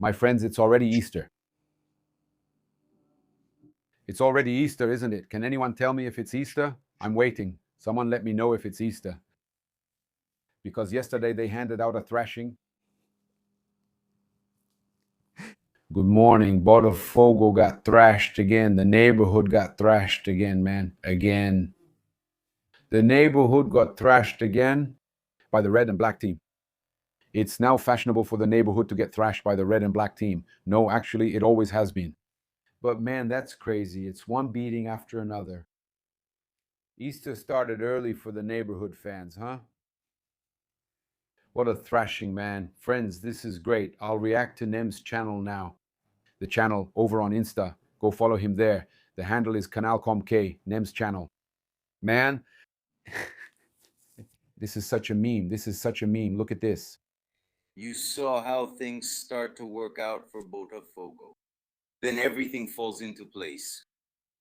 My friends, it's already Easter. It's already Easter, isn't it? Can anyone tell me if it's Easter? I'm waiting. Someone let me know if it's Easter. Because yesterday they handed out a thrashing. Good morning. Botafogo got thrashed again. The neighborhood got thrashed again, man. Again. The neighborhood got thrashed again by the red and black team. It's now fashionable for the neighborhood to get thrashed by the red and black team. No, actually, it always has been. But man, that's crazy. It's one beating after another. Easter started early for the neighborhood fans, huh? What a thrashing, man. Friends, this is great. I'll react to Nem's channel now. The channel over on Insta. Go follow him there. The handle is Canalcomk, Nem's channel. Man, this is such a meme. This is such a meme. Look at this. You saw how things start to work out for Botafogo. Then everything falls into place.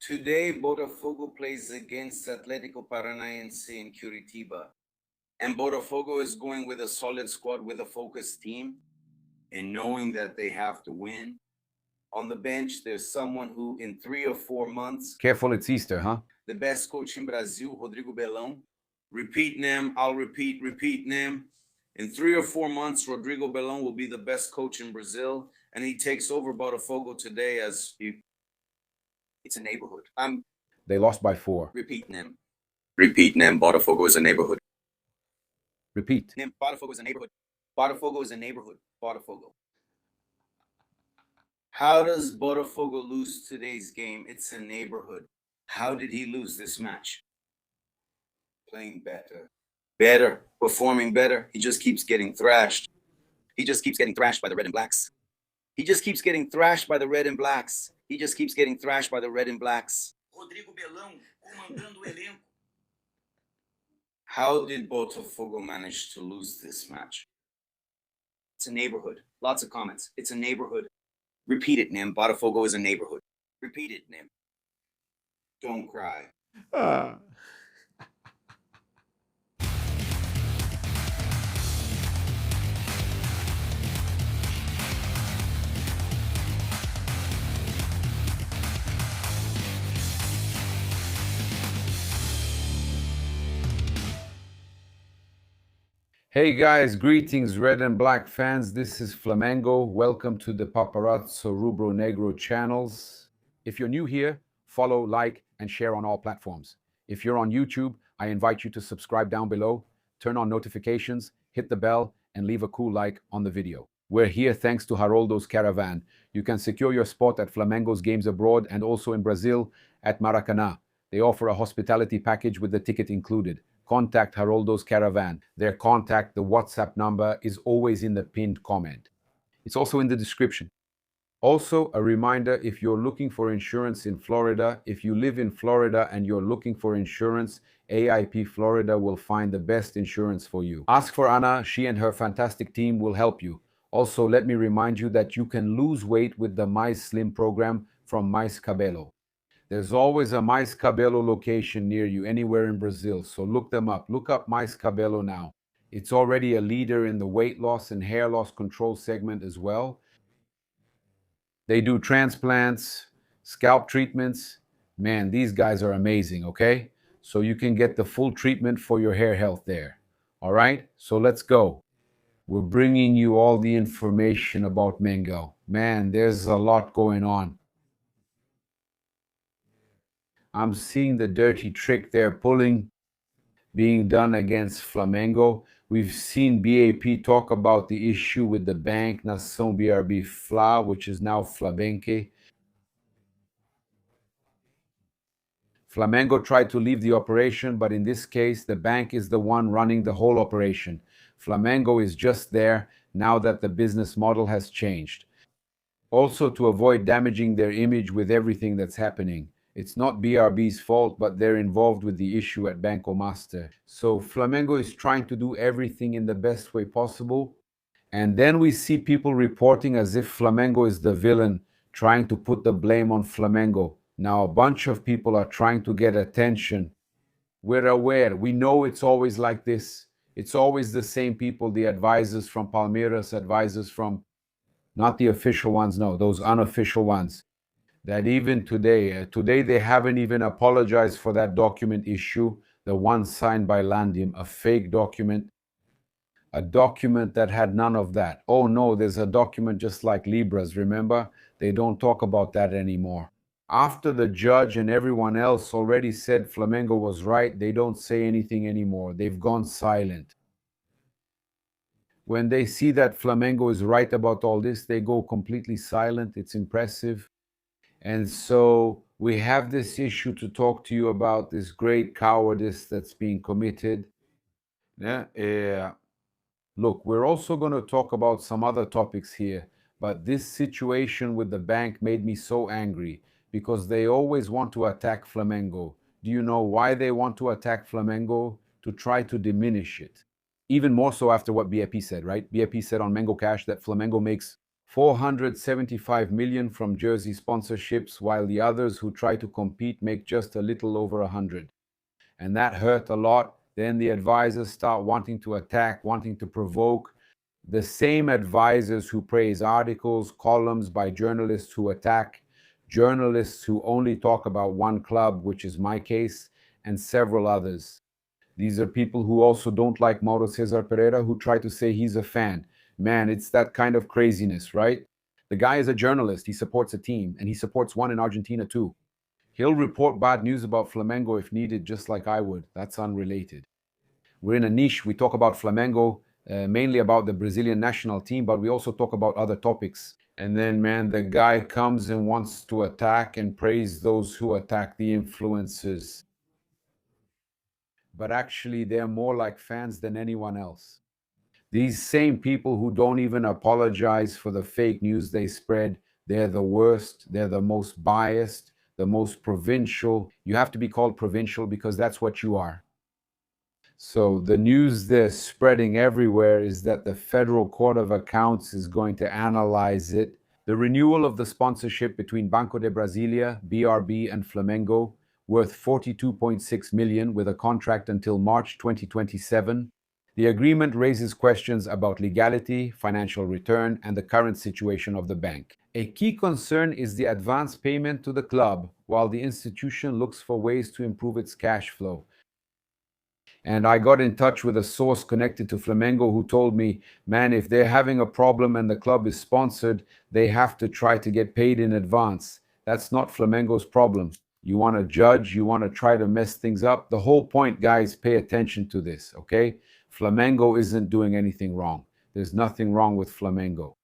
Today, Botafogo plays against Atlético Paranaense in Curitiba. And Botafogo is going with a solid squad with a focused team. And knowing that they have to win. On the bench, there's someone who, in 3 or 4 months... Careful, it's Easter, huh? The best coach in Brazil, Rodrigo Belão. Repeat them, I'll repeat them. In 3 or 4 months, Rodrigo Belão will be the best coach in Brazil, and he takes over Botafogo today as it's a neighborhood. They lost by 4. Repeat them. Botafogo is a neighborhood. Repeat. Botafogo is a neighborhood. Botafogo is a neighborhood. Botafogo. How does Botafogo lose today's game? It's a neighborhood. How did he lose this match? Playing better, performing better. He just keeps getting thrashed. He just keeps getting thrashed by the red and blacks. Rodrigo Belão comandando o elenco. How did Botafogo manage to lose this match? It's a neighborhood. Lots of comments. It's a neighborhood. Repeat it, Nim. Botafogo is a neighborhood. Repeat it, Nim. Don't cry. Hey guys, greetings red and black fans. This is Flamengo. Welcome to the Paparazzo Rubro Negro channels. If you're new here, follow, like, and share on all platforms. If you're on YouTube, I invite you to subscribe down below, turn on notifications, hit the bell, and leave a cool like on the video. We're here thanks to Haroldo's Caravan. You can secure your spot at Flamengo's games abroad and also in Brazil at Maracanã. They offer a hospitality package with the ticket included. Contact Haroldo's Caravan. Their contact, the WhatsApp number, is always in the pinned comment. It's also in the description. Also, a reminder, if you're looking for insurance in Florida, if you live in Florida and you're looking for insurance, AIP Florida will find the best insurance for you. Ask for Anna. She and her fantastic team will help you. Also, let me remind you that you can lose weight with the Mais Slim program from Mais Cabelo. There's always a Mais Cabelo location near you, anywhere in Brazil, so look them up. Look up Mais Cabelo now. It's already a leader in the weight loss and hair loss control segment as well. They do transplants, scalp treatments. Man, these guys are amazing, okay? So you can get the full treatment for your hair health there. All right, so let's go. We're bringing you all the information about Mengo. Man, there's a lot going on. I'm seeing the dirty trick they're pulling being done against Flamengo. We've seen BAP talk about the issue with the bank, Nação BRB Fla, which is now Flabenque. Flamengo tried to leave the operation, but in this case, the bank is the one running the whole operation. Flamengo is just there now that the business model has changed. Also, to avoid damaging their image with everything that's happening. It's not BRB's fault, but they're involved with the issue at Banco Master. So Flamengo is trying to do everything in the best way possible. And then we see people reporting as if Flamengo is the villain, trying to put the blame on Flamengo. Now a bunch of people are trying to get attention. We're aware. We know it's always like this. It's always the same people, the advisors from Palmeiras, advisors from not the official ones, no, those unofficial ones. That even today they haven't even apologized for that document issue, the one signed by Landim, a fake document, a document that had none of that. Oh no, there's a document just like Libras, remember? They don't talk about that anymore. After the judge and everyone else already said Flamengo was right, they don't say anything anymore. They've gone silent. When they see that Flamengo is right about all this, they go completely silent. It's impressive. And so we have this issue to talk to you about, this great cowardice that's being committed. Yeah, look, we're also going to talk about some other topics here, but this situation with the bank made me so angry because they always want to attack Flamengo. Do you know why they want to attack Flamengo? To try to diminish it. Even more so after what BAP said, right? BAP said on Mango Cash that Flamengo makes 475 million from jersey sponsorships, while the others who try to compete make just a little over 100. And that hurt a lot. Then the advisors start wanting to attack, wanting to provoke. The same advisors who praise articles, columns by journalists who attack, journalists who only talk about one club, which is my case, and several others. These are people who also don't like Mauro Cesar Pereira, who try to say he's a fan. Man, it's that kind of craziness, right? The guy is a journalist. He supports a team, and he supports one in Argentina too. He'll report bad news about Flamengo if needed, just like I would. That's unrelated. We're in a niche. We talk about Flamengo, mainly about the Brazilian national team, but we also talk about other topics. And then, man, the guy comes and wants to attack and praise those who attack the influencers. But actually, they're more like fans than anyone else. These same people who don't even apologize for the fake news they spread, they're the worst, they're the most biased, the most provincial. You have to be called provincial because that's what you are. So the news they're spreading everywhere is that the Federal Court of Accounts is going to analyze it. The renewal of the sponsorship between Banco de Brasilia, BRB, and Flamengo, worth 42.6 million with a contract until March 2027. The agreement raises questions about legality, financial return, and the current situation of the bank. A key concern is the advance payment to the club, while the institution looks for ways to improve its cash flow. And I got in touch with a source connected to Flamengo who told me, man, if they're having a problem and the club is sponsored, they have to try to get paid in advance. That's not Flamengo's problem. You want to judge, you want to try to mess things up. The whole point, guys, pay attention to this, okay? Flamengo isn't doing anything wrong. There's nothing wrong with Flamengo.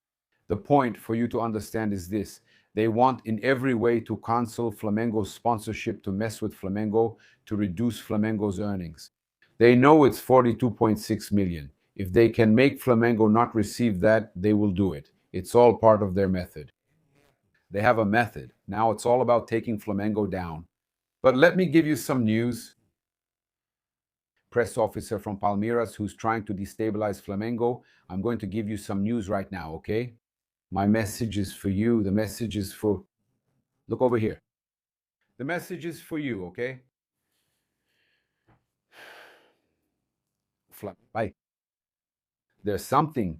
The point for you to understand is this. They want in every way to cancel Flamengo's sponsorship, to mess with Flamengo, to reduce Flamengo's earnings. They know it's 42.6 million. If they can make Flamengo not receive that, they will do it. It's all part of their method. They have a method. Now it's all about taking Flamengo down. But let me give you some news. Press officer from Palmeiras who's trying to destabilize Flamengo. I'm going to give you some news right now, okay? My message is for you. The message is for... Look over here. The message is for you, okay? Bye. There's something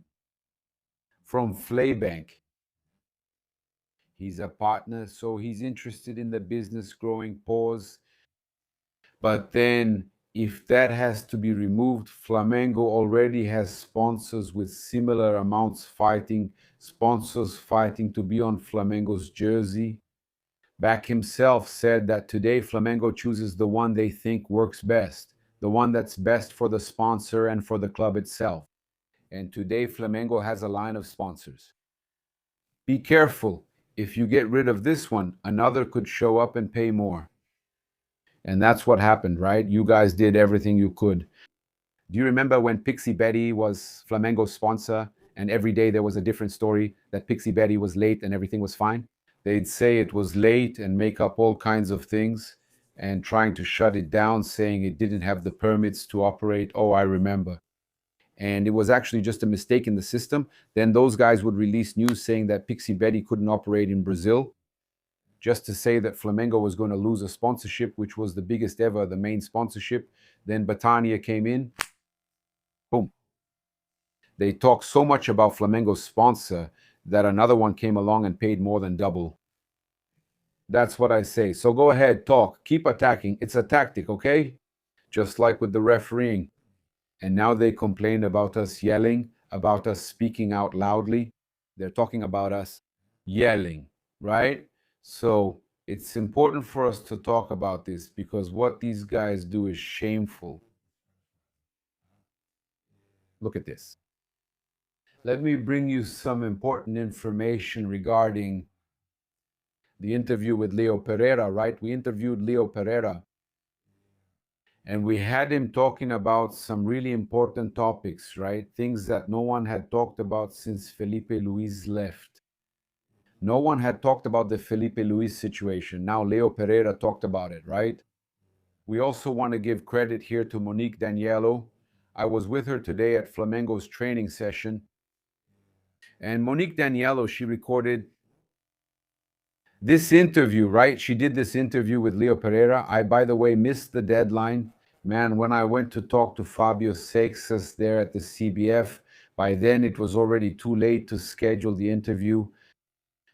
from Flaybank. He's a partner, so he's interested in the business growing. Pause. But then, if that has to be removed, Flamengo already has sponsors with similar amounts fighting, sponsors fighting to be on Flamengo's jersey. Back himself said that today Flamengo chooses the one they think works best, the one that's best for the sponsor and for the club itself. And today Flamengo has a line of sponsors. Be careful. If you get rid of this one, another could show up and pay more. And that's what happened, right? You guys did everything you could. Do you remember when Pixie Betty was Flamengo's sponsor and every day there was a different story that Pixie Betty was late and everything was fine? They'd say it was late and make up all kinds of things and trying to shut it down, saying it didn't have the permits to operate. Oh, I remember. And it was actually just a mistake in the system. Then those guys would release news saying that Pixie Betty couldn't operate in Brazil, just to say that Flamengo was going to lose a sponsorship, which was the biggest ever, the main sponsorship. Then Batania came in. Boom. They talk so much about Flamengo's sponsor that another one came along and paid more than double. That's what I say. So go ahead, talk, keep attacking. It's a tactic, okay? Just like with the refereeing. And now they complain about us yelling, about us speaking out loudly. They're talking about us yelling, right? So it's important for us to talk about this because what these guys do is shameful. Look at this. Let me bring you some important information regarding the interview with Leo Pereira, right? We interviewed Leo Pereira and we had him talking about some really important topics, right? Things that no one had talked about since Filipe Luís left. No one had talked about the Filipe Luís situation. Now Leo Pereira talked about it, right? We also want to give credit here to Monique Daniello. I was with her today at Flamengo's training session. And Monique Daniello, she recorded this interview, right? She did this interview with Leo Pereira. I, by the way, missed the deadline. Man, when I went to talk to Fabio Seixas there at the CBF, by then it was already too late to schedule the interview.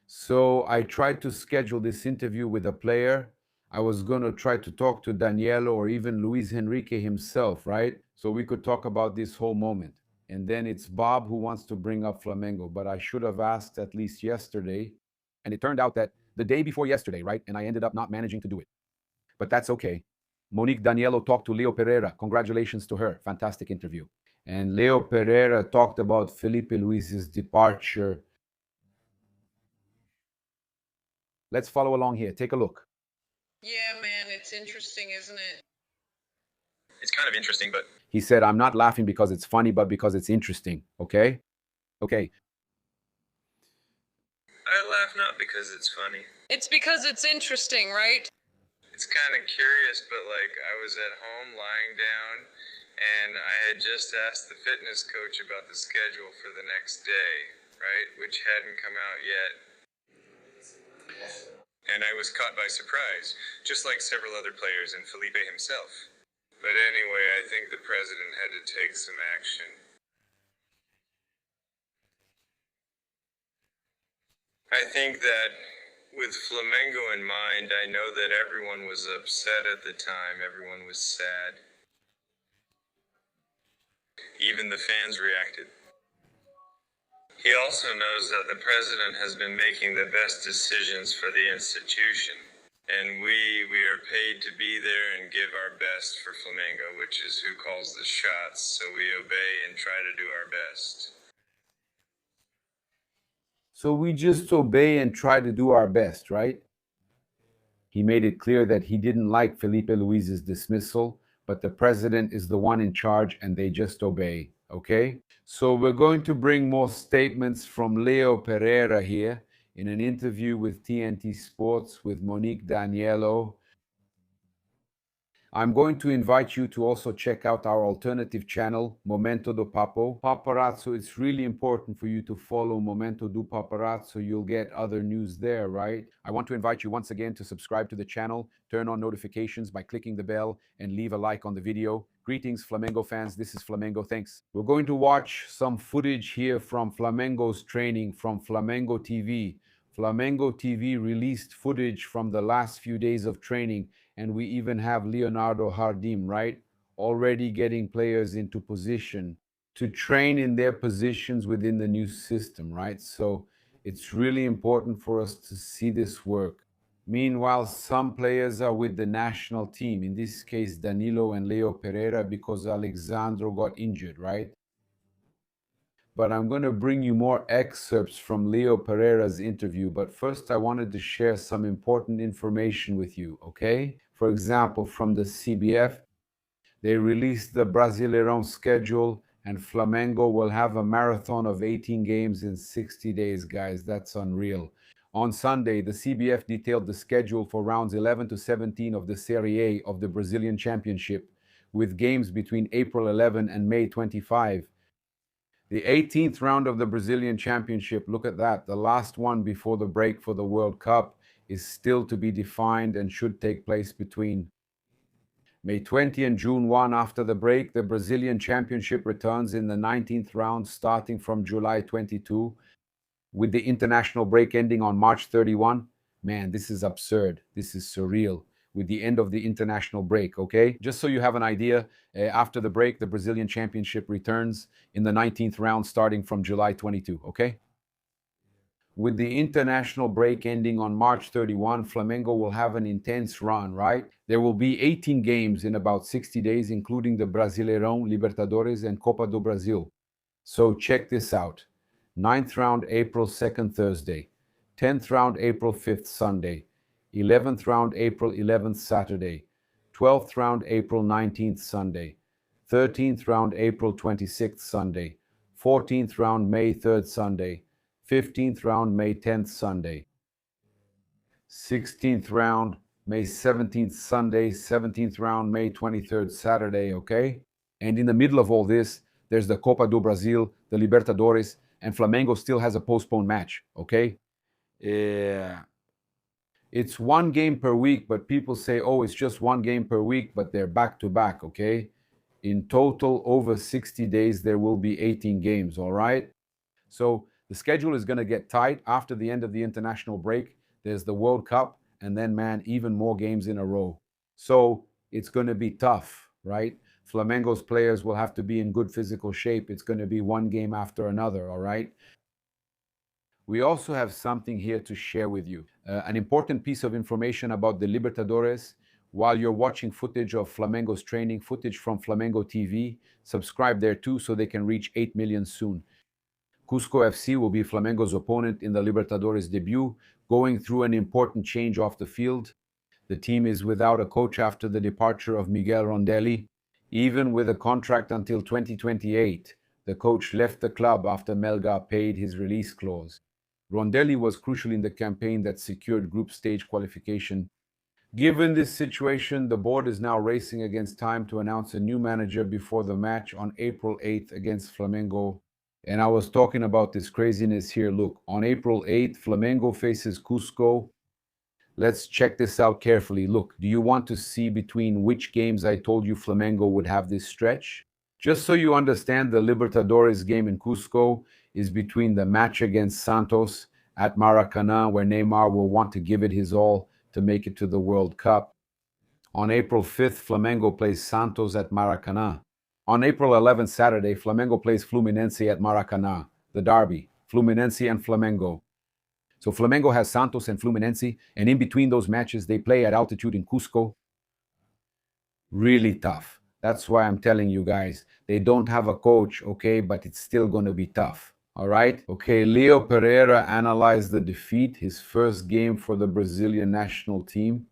So I tried to schedule this interview with a player. I was going to try to talk to Daniello or even Luis Henrique himself, right? So we could talk about this whole moment. And then it's Bob who wants to bring up Flamengo, but I should have asked at least yesterday. And it turned out that the day before yesterday, right? And I ended up not managing to do it. But that's okay. Monique Daniello talked to Leo Pereira. Congratulations to her. Fantastic interview. And Leo Pereira talked about Filipe Luis's departure. Let's follow along here. Take a look. Yeah, man, it's interesting, isn't it? It's kind of interesting, but He said, I'm not laughing because it's funny, but because it's interesting. Okay? Okay. I laugh not because it's funny. It's because it's interesting, right? It's kind of curious, but like I was at home lying down and I had just asked the fitness coach about the schedule for the next day, right? Which hadn't come out yet. And I was caught by surprise, just like several other players and Felipe himself. But anyway, I think the president had to take some action. I think that with Flamengo in mind, I know that everyone was upset at the time. Everyone was sad. Even the fans reacted. He also knows that the president has been making the best decisions for the institution. And we are paid to be there and give our best for Flamengo, which is who calls the shots, so we obey and try to do our best. So we just obey and try to do our best, right? He made it clear that he didn't like Filipe Luis's dismissal, but the president is the one in charge and they just obey, okay? So we're going to bring more statements from Leo Pereira here in an interview with TNT Sports with Monique Daniello. I'm going to invite you to also check out our alternative channel, Momento do Papo. Paparazzo, it's really important for you to follow Momento do Paparazzo. You'll get other news there, right? I want to invite you once again to subscribe to the channel, turn on notifications by clicking the bell, and leave a like on the video. Greetings, Flamengo fans. This is Flamengo. Thanks. We're going to watch some footage here from Flamengo's training from Flamengo TV. Flamengo TV released footage from the last few days of training, and we even have Leonardo Jardim, right? Already getting players into position to train in their positions within the new system, right? So it's really important for us to see this work. Meanwhile, some players are with the national team, in this case, Danilo and Leo Pereira, because Alexandro got injured, right? But I'm going to bring you more excerpts from Leo Pereira's interview. But first, I wanted to share some important information with you, okay? For example, from the CBF, they released the Brasileirão schedule, and Flamengo will have a marathon of 18 games in 60 days, guys. That's unreal. On Sunday, the CBF detailed the schedule for rounds 11 to 17 of the Serie A of the Brazilian Championship, with games between April 11 and May 25. The 18th round of the Brazilian Championship, look at that, the last one before the break for the World Cup, is still to be defined and should take place between May 20 and June 1. After the break, the Brazilian Championship returns in the 19th round starting from July 22. with the international break ending on March 31, man, this is absurd. This is surreal with the end of the international break, okay? Just so you have an idea, after the break, the Brazilian Championship returns in the 19th round starting from July 22, okay? With the international break ending on March 31, Flamengo will have an intense run, right? There will be 18 games in about 60 days, including the Brasileirão, Libertadores, and Copa do Brasil. So check this out. 9th round, April 2nd, Thursday. 10th round, April 5th, Sunday. 11th round, April 11th, Saturday. 12th round, April 19th, Sunday. 13th round, April 26th, Sunday. 14th round, May 3rd, Sunday. 15th round, May 10th, Sunday. 16th round, May 17th, Sunday. 17th round, May 23rd, Saturday, okay? And in the middle of all this, there's the Copa do Brasil, the Libertadores, and Flamengo still has a postponed match, okay? It's one game per week, but people say, oh, it's just one game per week, but they're back to back, okay? In total, over 60 days, there will be 18 games, all right? So the schedule is going to get tight after the end of the international break. There's the World Cup, and then, man, even more games in a row. So it's going to be tough, right? Flamengo's players will have to be in good physical shape. It's going to be one game after another, all right? We also have something here to share with you. An important piece of information about the Libertadores. While you're watching footage of Flamengo's training, footage from Flamengo TV, subscribe there too so they can reach 8 million soon. Cusco FC will be Flamengo's opponent in the Libertadores debut, going through an important change off the field. The team is without a coach after the departure of Miguel Rondelli. Even with a contract until 2028, the coach left the club after Melgar paid his release clause. Rondelli was crucial in the campaign that secured group stage qualification. Given this situation, the board is now racing against time to announce a new manager before the match on April 8th against Flamengo. And I was talking about this craziness here. Look, on April 8th, Flamengo faces Cusco. Let's check this out carefully. Look, do you want to see between which games I told you Flamengo would have this stretch? Just so you understand, the Libertadores game in Cusco is between the match against Santos at Maracanã, where Neymar will want to give it his all to make it to the World Cup. On April 5th, Flamengo plays Santos at Maracanã. On April 11th, Saturday, Flamengo plays Fluminense at Maracanã, the derby, Fluminense and Flamengo. So Flamengo has Santos and Fluminense, and in between those matches, they play at altitude in Cusco. Really tough. That's why I'm telling you guys, they don't have a coach, okay, but it's still going to be tough, all right? Okay, Leo Pereira analyzed the defeat, his first game for the Brazilian national team.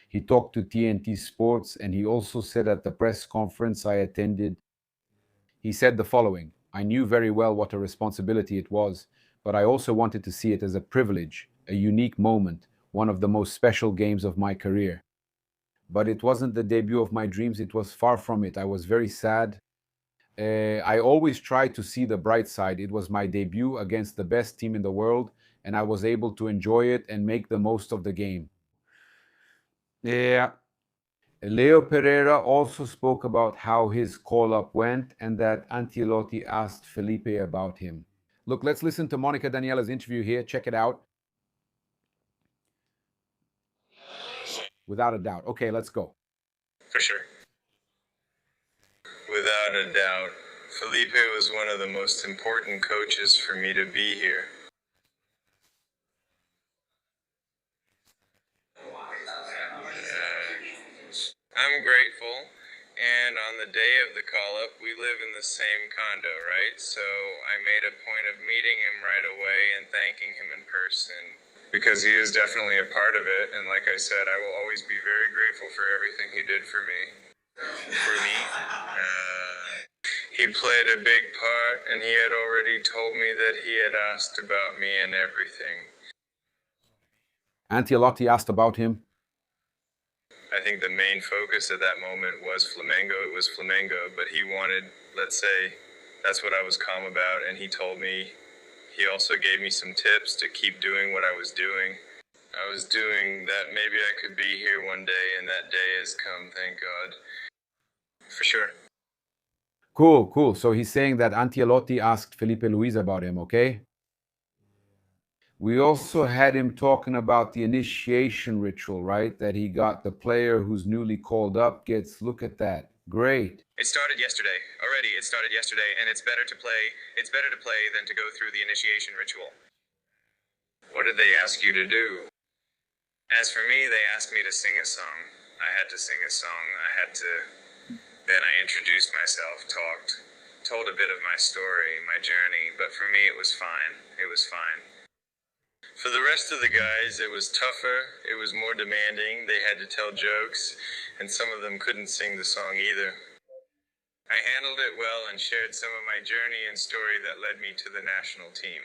He talked to TNT Sports, and he also said at the press conference I attended, he said the following: I knew very well what a responsibility it was, but I also wanted to see it as a privilege, a unique moment, one of the most special games of my career. But it wasn't the debut of my dreams. It was far from it. I was very sad. I always try to see the bright side. It was my debut against the best team in the world, and I was able to enjoy it and make the most of the game. Yeah. Leo Pereira also spoke about how his call-up went and that Ancelotti asked Filipe about him. Look, let's listen to Monica Daniela's interview here. Check it out. Without a doubt. Okay, let's go. For sure. Without a doubt, Filipe was one of the most important coaches for me to be here. I'm grateful, and on the day of the call-up, we live in the same condo, right? So I made a point of meeting him right away and thanking him in person, because he is definitely a part of it, and like I said, I will always be very grateful for everything he did for me. He played a big part, and he had already told me that he had asked about me and everything. Ancelotti asked about him. I think the main focus at that moment was Flamengo. It was Flamengo, but he wanted, let's say, that's what I was calm about, and he told me, he also gave me some tips to keep doing what I was doing. I was doing that maybe I could be here one day, and that day has come, thank God. For sure. Cool. So he's saying that Ancelotti asked Filipe Luís about him, okay? We also had him talking about the initiation ritual, right? That he got the player who's newly called up gets, look at that. Great. It started yesterday. Already, it started yesterday, and it's better to play than to go through the initiation ritual. What did they ask you to do? As for me, they asked me to sing a song. I had to sing a song. Then I introduced myself, told a bit of my story, my journey, but for me it was fine. It was fine. For the rest of the guys, it was tougher, it was more demanding, they had to tell jokes, and some of them couldn't sing the song either. I handled it well and shared some of my journey and story that led me to the national team.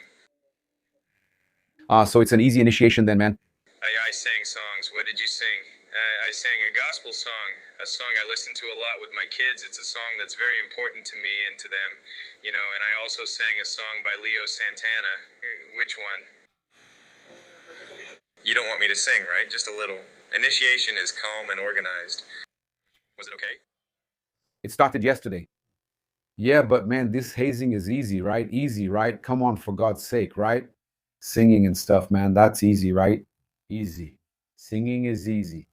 So it's an easy initiation then, man. I sang songs. What did you sing? I sang a gospel song, a song I listen to a lot with my kids. It's a song that's very important to me and to them, you know, and I also sang a song by Leo Santana. Which one? You don't want me to sing, right? Just a little. Initiation is calm and organized. Was it okay? It started yesterday. Yeah, but man, this hazing is easy, right? Easy, right? Come on, for God's sake, right? Singing and stuff, man, that's easy, right? Easy. Singing is easy.